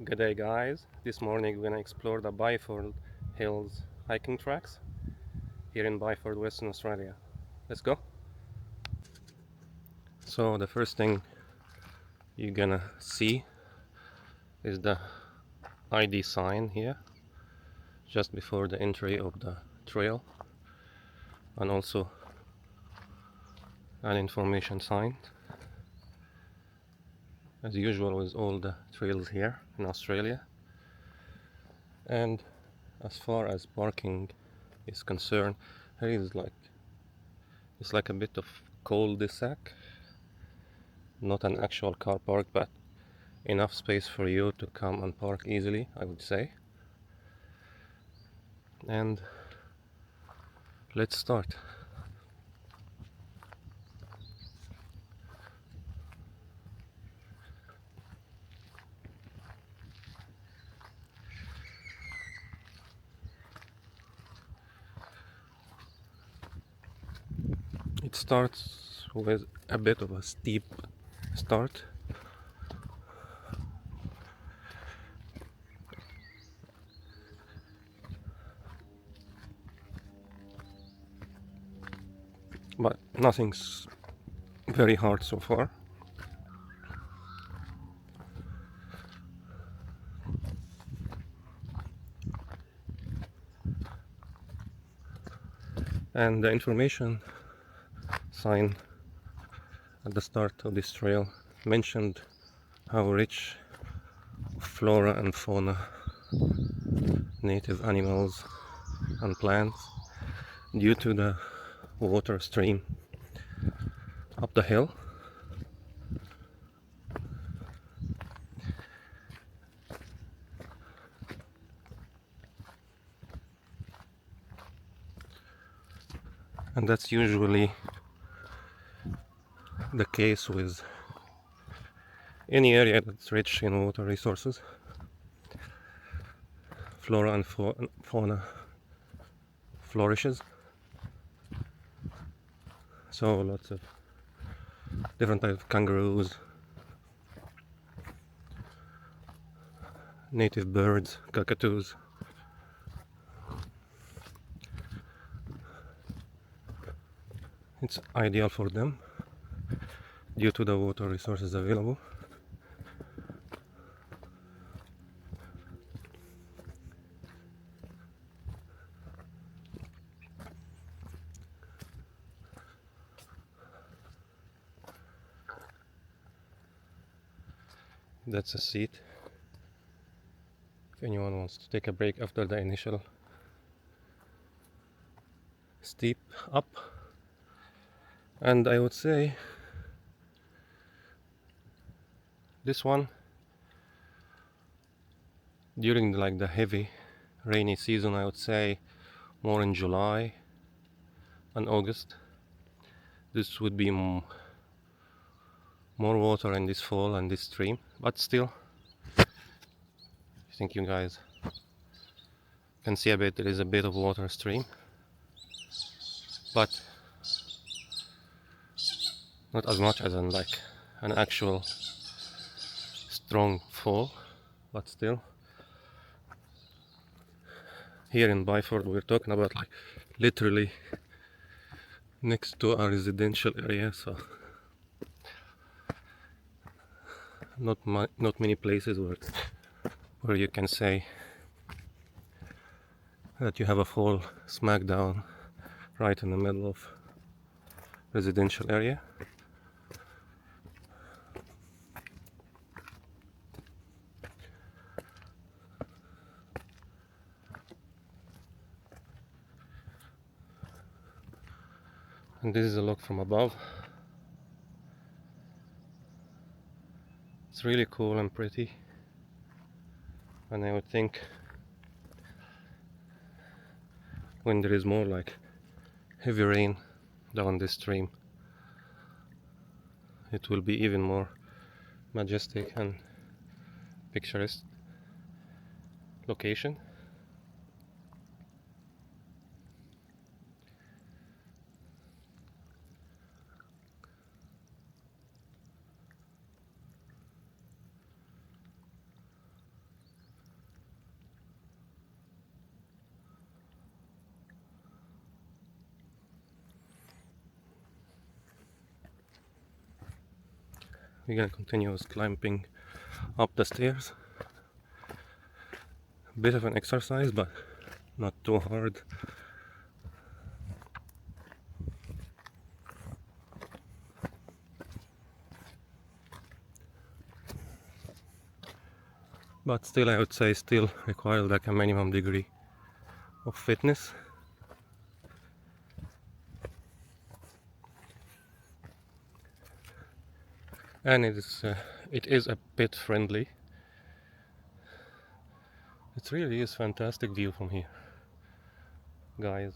Good day, guys. This morning we're gonna explore the Byford Hills Hiking Tracks here in Byford, Western Australia. Let's go. So the first thing you're gonna see is the ID sign here just before the entry of the trail, and also an information sign, as usual with all the trails here in Australia. And as far as parking is concerned, here is it's like a bit of cul-de-sac, not an actual car park, but enough space for you to come and park easily, I would say. And let's start. It starts with a bit of a steep start, but nothing's very hard so far. And the information sign at the start of this trail mentioned how rich flora and fauna, native animals and plants, due to the water stream up the hill. And that's usually the case with any area that's rich in water resources. Flora and fauna flourishes. So lots of different types of kangaroos, native birds, cockatoos. It's ideal for them due to the water resources available. That's a seat if anyone wants to take a break after the initial steep up. And I would say this one, during the heavy rainy season, I would say more in July and August, this would be more water in this fall and this stream. But still, I think you guys can see a bit, there is a bit of water stream, but not as much as an actual strong fall. But still, here in Byford we're talking about literally next to a residential area, so not many places where you can say that you have a fall smack down right in the middle of residential area. And this is a look from above. It's really cool and pretty, and I would think when there is more heavy rain down this stream, it will be even more majestic and picturesque location. we're gonna continue climbing up the stairs. Bit of an exercise, but not too hard. But still, I would say still requires like a minimum degree of fitness. And it is a bit friendly. It really is fantastic view from here, guys.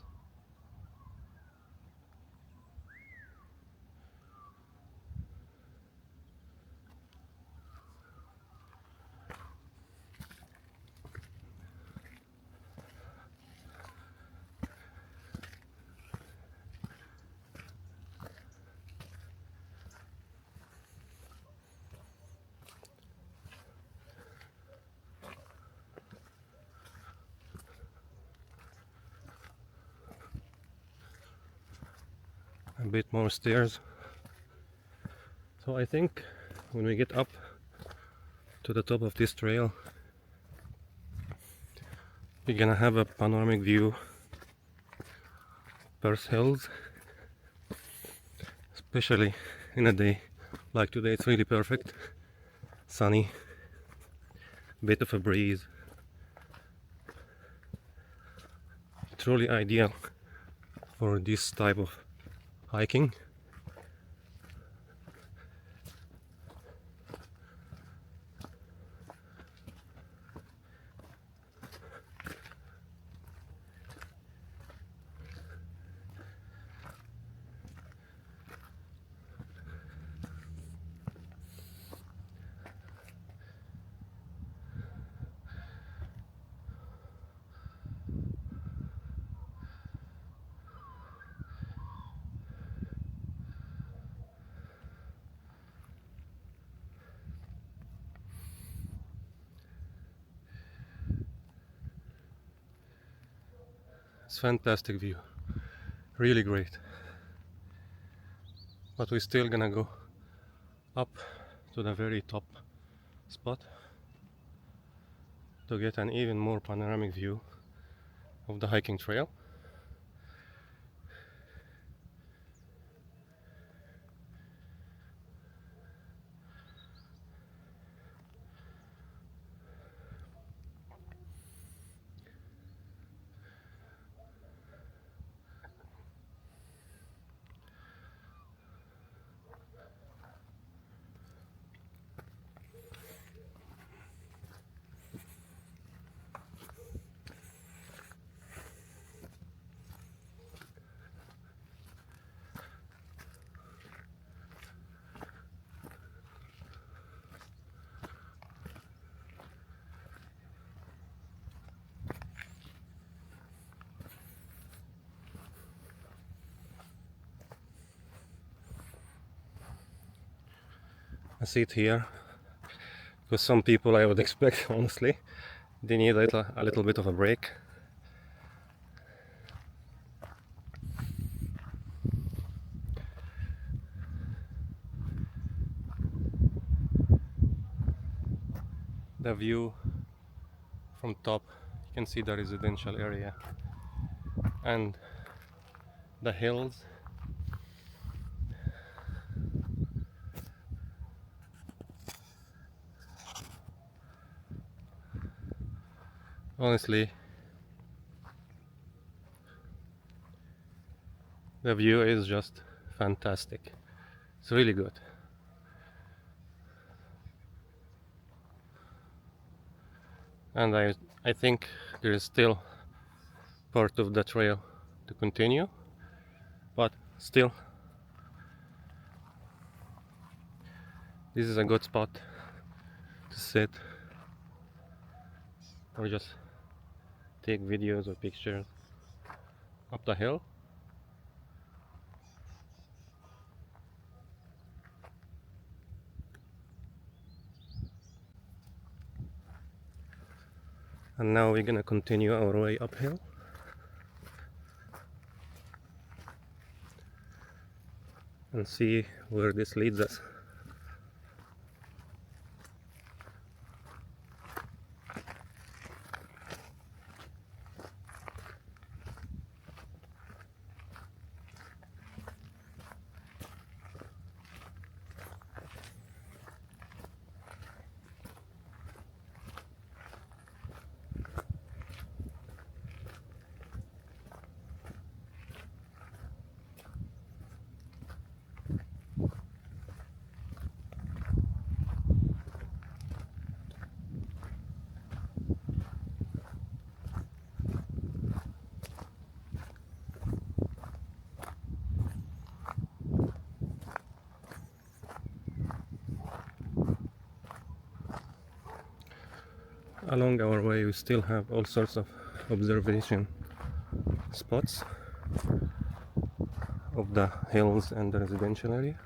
A bit more stairs. So I think when we get up to the top of this trail, we're gonna have a panoramic view Perth Hills, especially in a day like today. It's really perfect, sunny, bit of a breeze, truly ideal for this type of hiking. It's fantastic view, really great. But we're still gonna go up to the very top spot to get an even more panoramic view of the hiking trail. I see it here because some people, I would expect, honestly, they need a little bit of a break. The view from top, you can see the residential area and the hills. Honestly, the view is just fantastic. It's really good. And I think there is still part of the trail to continue, but still this is a good spot to sit or just take videos or pictures up the hill. And now we're gonna continue our way uphill. And see where this leads us. Along our way we still have all sorts of observation spots of the hills and the residential area.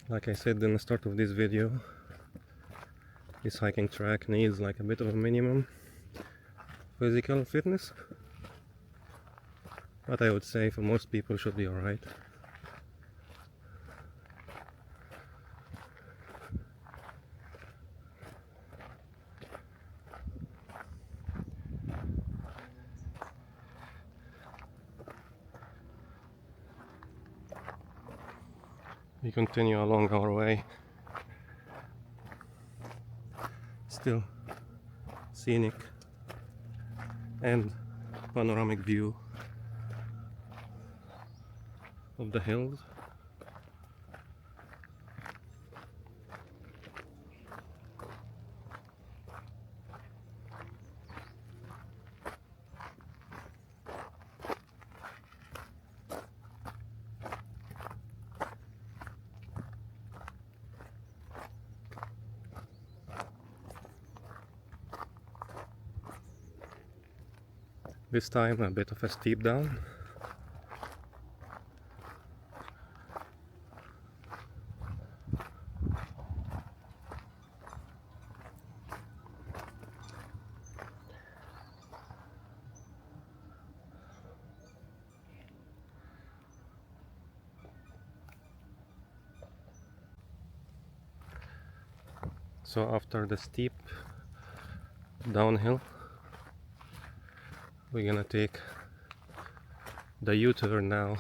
Like I said in the start of this video, this hiking track needs like a bit of a minimum physical fitness, but I would say for most people should be alright. We continue along our way, still scenic and panoramic view of the hills. This time a bit of a steep down. So after the steep downhill, we're gonna take the U-turn now.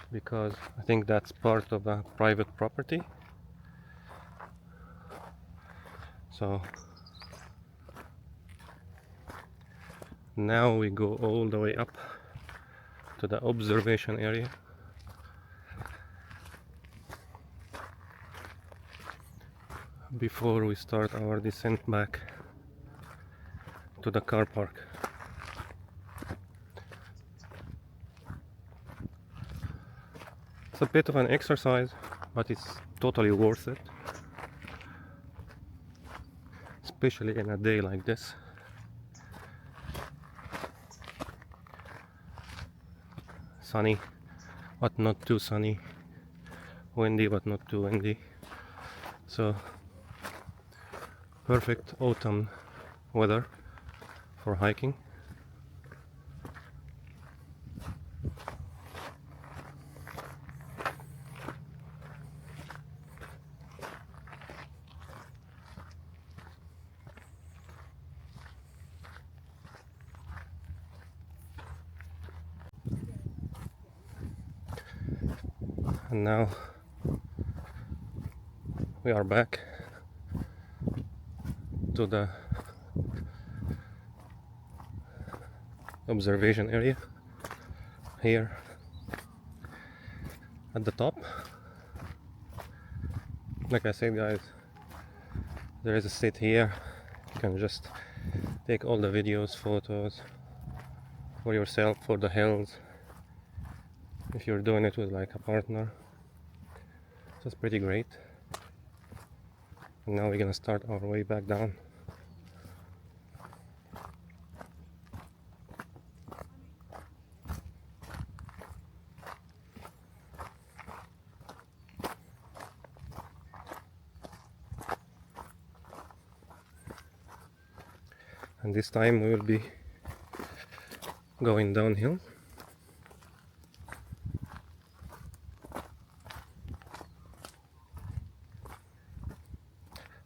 Because I think that's part of a private property. So now we go all the way up to the observation area. Before we start our descent back to the car park. It's a bit of an exercise, but it's totally worth it, especially in a day like this. Sunny, but not too sunny. Windy, but not too windy. So perfect autumn weather for hiking. And now we are back to the observation area here at the top. Like I said, guys, there is a seat here. You can just take all the videos, photos for yourself, for the hills, if you're doing it with like a partner. So it's pretty great. And now we're gonna start our way back down. And this time we will be going downhill.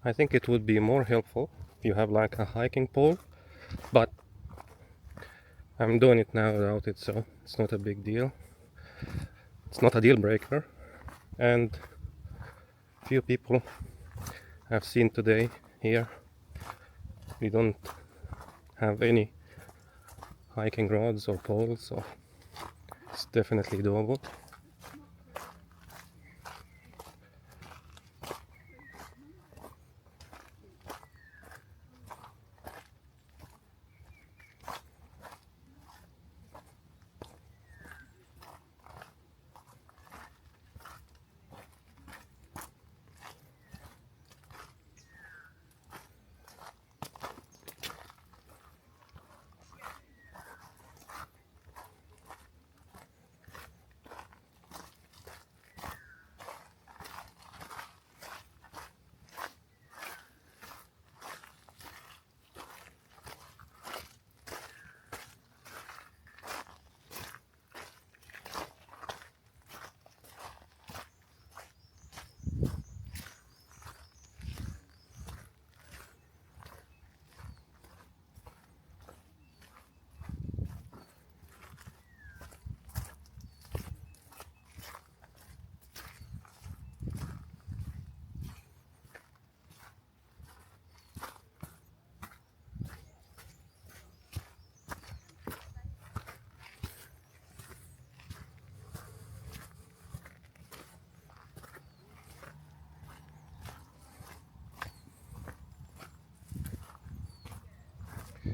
I think it would be more helpful if you have like a hiking pole, but I'm doing it now without it, so it's not a big deal. It's not a deal breaker. And few people I've seen today here, we don't have any hiking rods or poles, so it's definitely doable.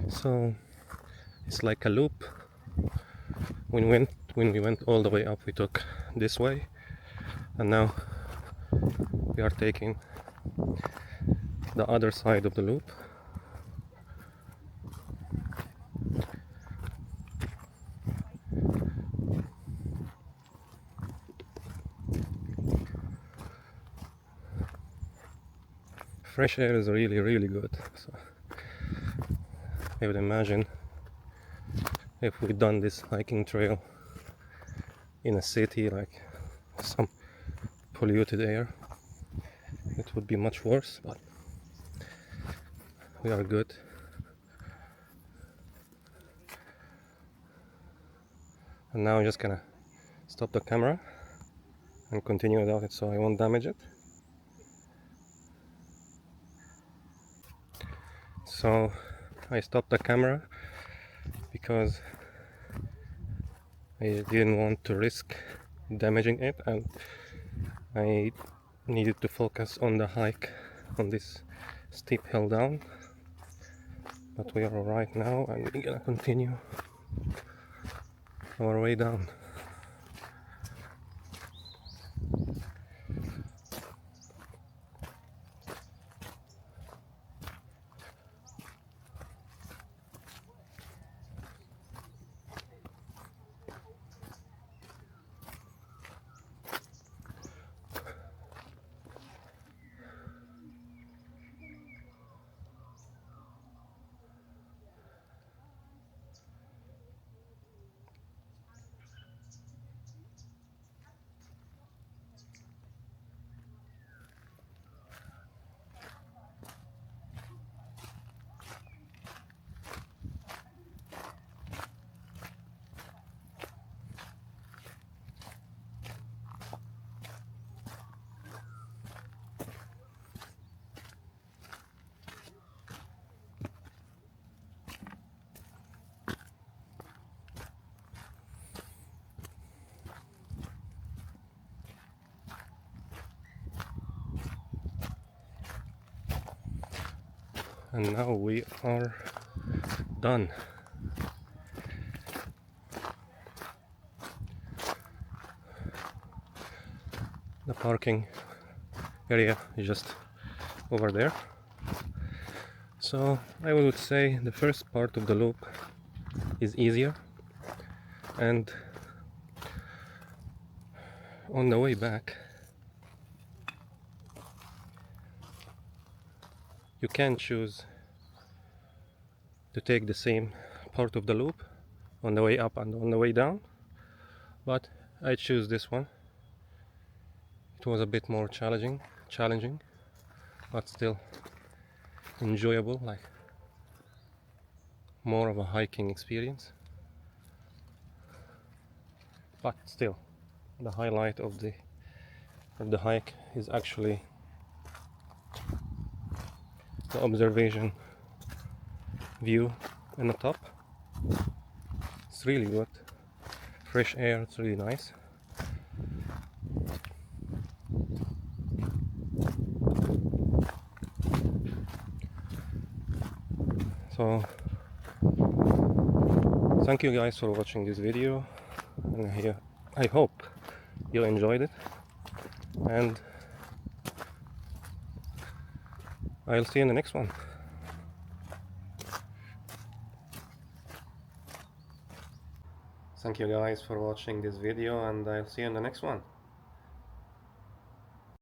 So it's like a loop. When we went all the way up, we took this way, and now we are taking the other side of the loop. Fresh air is really good. So I would imagine if we'd done this hiking trail in a city, like some polluted air, it would be much worse, but we are good. And now I'm just gonna stop the camera and continue without it so I won't damage it. So I stopped the camera because I didn't want to risk damaging it, and I needed to focus on the hike on this steep hill down. But we are alright now, and we're gonna continue our way down. and now we are done. The parking area is just over there. So I would say the first part of the loop is easier, and on the way back you can choose to take the same part of the loop on the way up and on the way down, but I choose this one. It was a bit more challenging, but still enjoyable, like more of a hiking experience. But still, the highlight of the hike is actually the observation view in the top. It's really good. Fresh air, it's really nice. So thank you guys for watching this video, and I hope you enjoyed it, and I'll see you in the next one. Thank you guys for watching this video, and I'll see you in the next one.